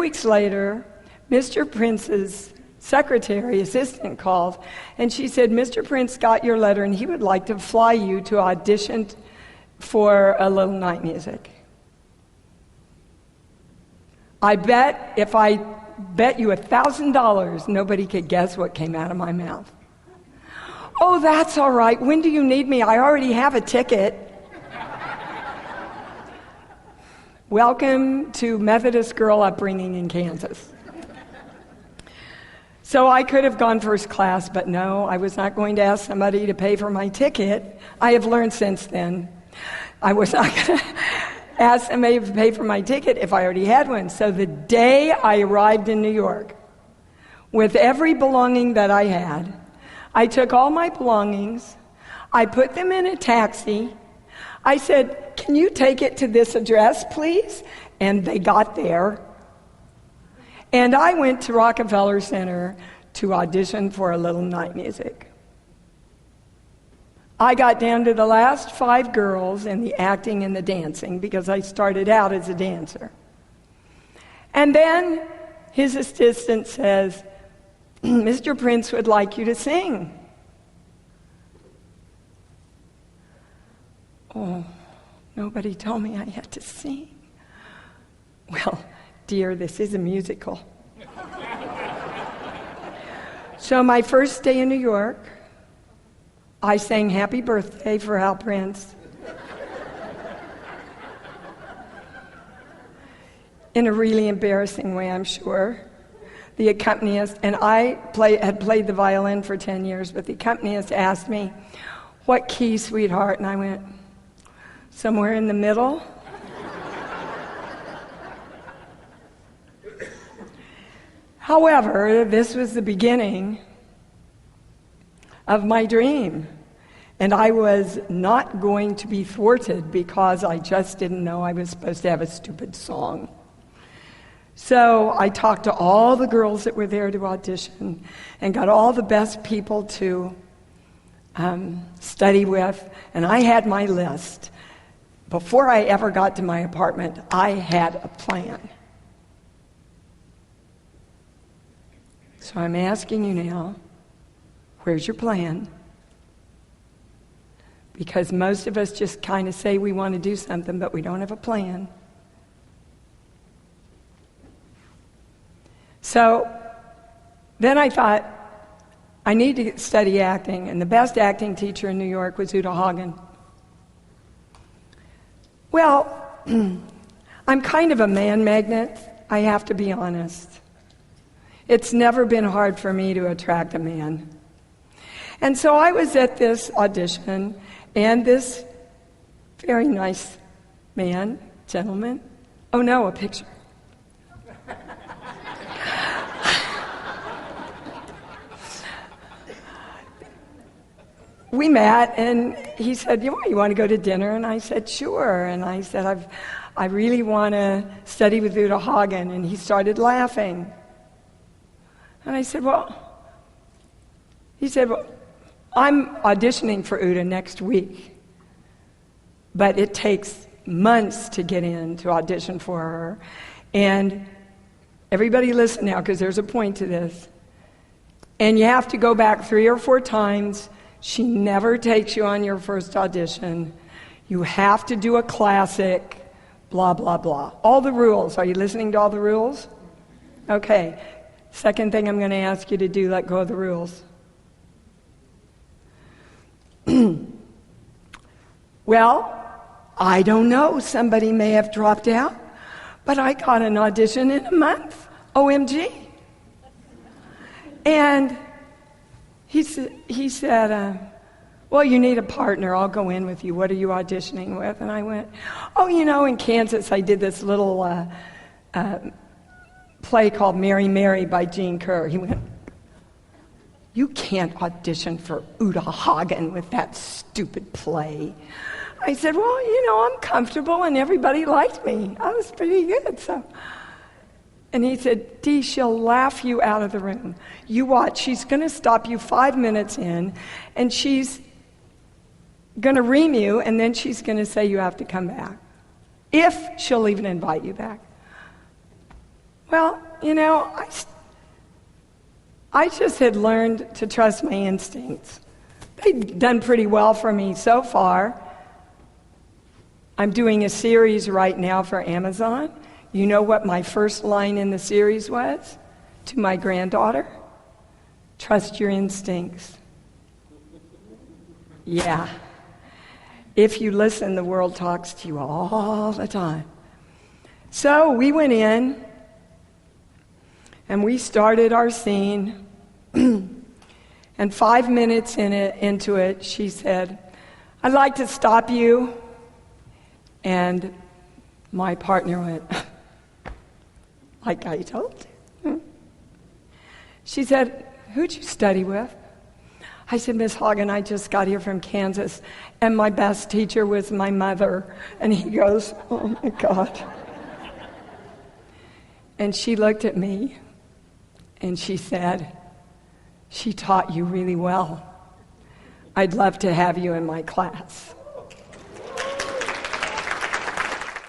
weeks later, Mr. Prince's assistant called, and she said, Mr. Prince got your letter and he would like to fly you to audition for A Little Night Music. If I bet you $1,000, nobody could guess what came out of my mouth. Oh, that's all right. When do you need me? I already have a ticket. Welcome to Methodist girl upbringing in Kansas. So I could have gone first class, but no, I was not going to ask somebody to pay for my ticket. I have learned since then. I was not going to ask somebody to pay for my ticket if I already had one. So the day I arrived in New York, with every belonging that I had, I took all my belongings, I put them in a taxi. I said, can you take it to this address, please? And they got there. And I went to Rockefeller Center to audition for A Little Night Music. I got down to the last 5 girls in the acting and the dancing because I started out as a dancer. And then his assistant says, Mr. Prince would like you to sing. Oh, nobody told me I had to sing. Well, dear, this is a musical. So my first day in New York, I sang Happy Birthday for Al Prince. In a really embarrassing way, I'm sure. The accompanist, and I had played the violin for 10 years, but the accompanist asked me, what key, sweetheart? And I went, somewhere in the middle. However, this was the beginning of my dream, and I was not going to be thwarted because I just didn't know I was supposed to have a stupid song. So I talked to all the girls that were there to audition and got all the best people to study with, and I had my list. Before I ever got to my apartment, I had a plan. So I'm asking you now, where's your plan? Because most of us just kind of say we want to do something, but we don't have a plan. So then I thought, I need to study acting, and the best acting teacher in New York was Uta Hagen. Well, I'm kind of a man magnet, I have to be honest. It's never been hard for me to attract a man. And so I was at this audition, and this very nice gentleman, oh no, a picture. We met, and he said, you want to go to dinner? And I said, sure. And I said, I really want to study with Uta Hagen. And he started laughing. And I said, he said, I'm auditioning for Uta next week, but it takes months to get in to audition for her. And everybody listen now, because there's a point to this. And you have to go back 3 or 4 times. She never takes you on your first audition. You have to do a classic, blah, blah, blah. All the rules. Are you listening to all the rules? Okay. Second thing I'm going to ask you to do, let go of the rules. Well, I don't know. Somebody may have dropped out, but I got an audition in a month. OMG. And he said, well, you need a partner. I'll go in with you. What are you auditioning with? And I went, in Kansas, I did this little play called Mary Mary by Gene Kerr. He went, you can't audition for Uta Hagen with that stupid play. I said, well, I'm comfortable and everybody liked me. I was pretty good, so. And he said, Dee, she'll laugh you out of the room. You watch, she's going to stop you 5 minutes in, and she's going to ream you, and then she's going to say you have to come back. If she'll even invite you back. Well, I just had learned to trust my instincts. They've done pretty well for me so far. I'm doing a series right now for Amazon. You know what my first line in the series was? To my granddaughter? Trust your instincts. Yeah. If you listen, the world talks to you all the time. So we went in, and we started our scene. And 5 minutes into it, she said, "I'd like to stop you." And my partner went, like I told you. She said, "Who'd you study with?" I said, "Miss Hagen, I just got here from Kansas, and my best teacher was my mother." And he goes, "Oh my God." And she looked at me, and she said, "She taught you really well. I'd love to have you in my class."